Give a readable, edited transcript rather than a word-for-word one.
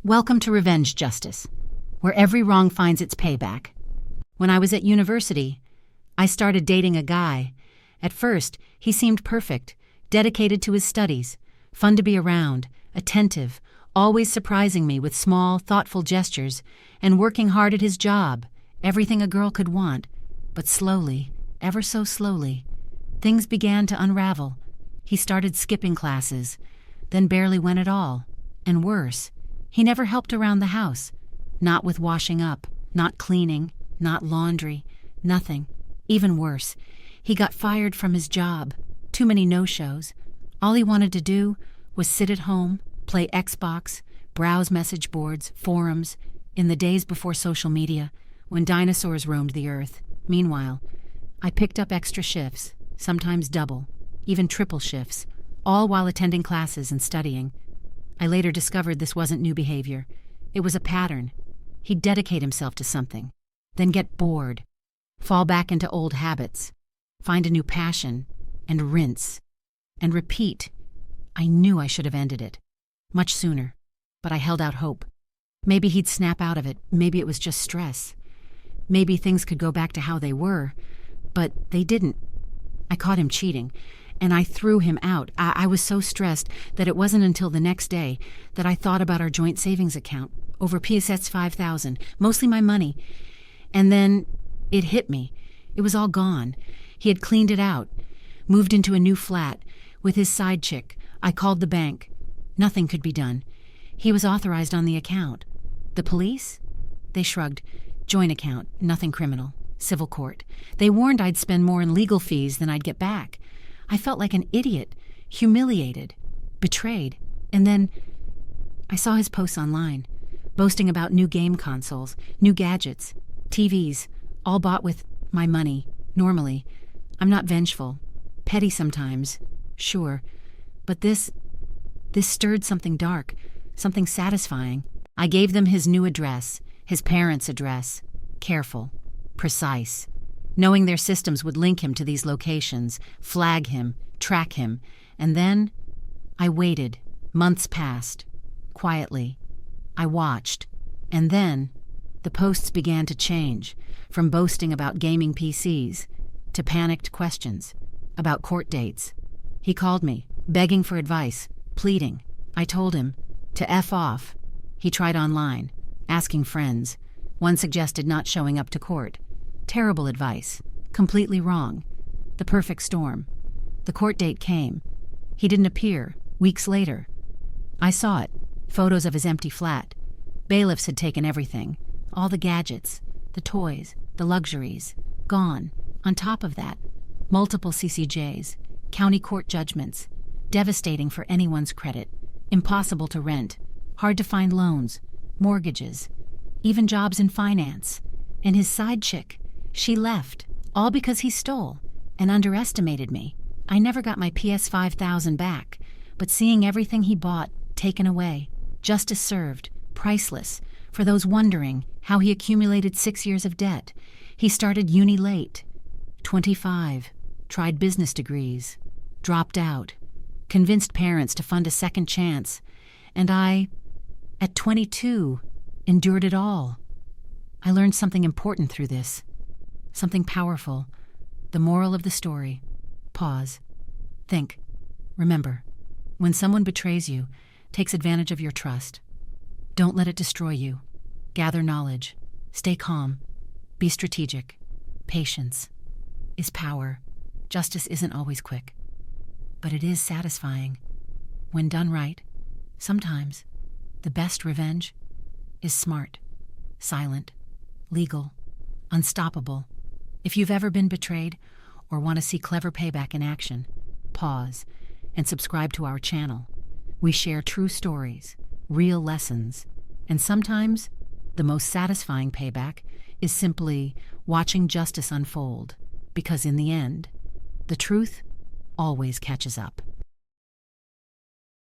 Welcome to Revenge Justice, where every wrong finds its payback. When I was at university, I started dating a guy. At first, he seemed perfect, dedicated to his studies, fun to be around, attentive, always surprising me with small, thoughtful gestures, and working hard at his job, everything a girl could want. But slowly, ever so slowly, things began to unravel. He started skipping classes, then barely went at all. And worse, he never helped around the house. Not with washing up, not cleaning, not laundry, nothing. Even worse, he got fired from his job. Too many no-shows. All he wanted to do was sit at home, play Xbox, browse message boards, forums, in the days before social media, when dinosaurs roamed the earth. Meanwhile, I picked up extra shifts, sometimes double, even triple shifts, all while attending classes and studying. I later discovered this wasn't new behavior. It was a pattern. He'd dedicate himself to something, then get bored, fall back into old habits, find a new passion, and rinse, and repeat. I knew I should have ended it much sooner, but I held out hope. Maybe he'd snap out of it. Maybe it was just stress. Maybe things could go back to how they were, but they didn't. I caught him cheating, and I threw him out. I was so stressed that it wasn't until the next day that I thought about our joint savings account, over PSET's $5,000, mostly my money. And then it hit me. It was all gone. He had cleaned it out, moved into a new flat with his side chick. I called the bank. Nothing could be done. He was authorized on the account. The police? They shrugged. Joint account, nothing criminal. Civil court. They warned I'd spend more in legal fees than I'd get back. I felt like an idiot, humiliated, betrayed. And then I saw his posts online, boasting about new game consoles, new gadgets, TVs, all bought with my money. Normally, I'm not vengeful. Petty sometimes, sure. But this stirred something dark, something satisfying. I gave them his new address, his parents' address. Careful, precise. Knowing their systems would link him to these locations, flag him, track him. And then I waited. Months passed. Quietly. I watched. And then the posts began to change, from boasting about gaming PCs to panicked questions about court dates. He called me, begging for advice, pleading. I told him to F off. He tried online, asking friends. One suggested not showing up to court. Terrible advice. Completely wrong. The perfect storm. The court date came. He didn't appear. Weeks later. I saw it. Photos of his empty flat. Bailiffs had taken everything. All the gadgets, the toys, the luxuries. Gone. On top of that, multiple CCJs, county court judgments. Devastating for anyone's credit. Impossible to rent. Hard to find loans. Mortgages. Even jobs in finance. And his side chick. She left, all because he stole and underestimated me. I never got my PS $5,000 back, but seeing everything he bought taken away, justice served, priceless, for those wondering how he accumulated 6 years of debt. He started uni late, 25, tried business degrees, dropped out, convinced parents to fund a second chance, and I, at 22, endured it all. I learned something important through this. Something powerful. The moral of the story. Pause. Think. Remember. When someone betrays you, takes advantage of your trust, don't let it destroy you. Gather knowledge. Stay calm. Be strategic. Patience is power. Justice isn't always quick, but it is satisfying. When done right, sometimes the best revenge is smart, silent, legal, unstoppable. If you've ever been betrayed or want to see clever payback in action, pause and subscribe to our channel. We share true stories, real lessons, and sometimes the most satisfying payback is simply watching justice unfold, because in the end, the truth always catches up.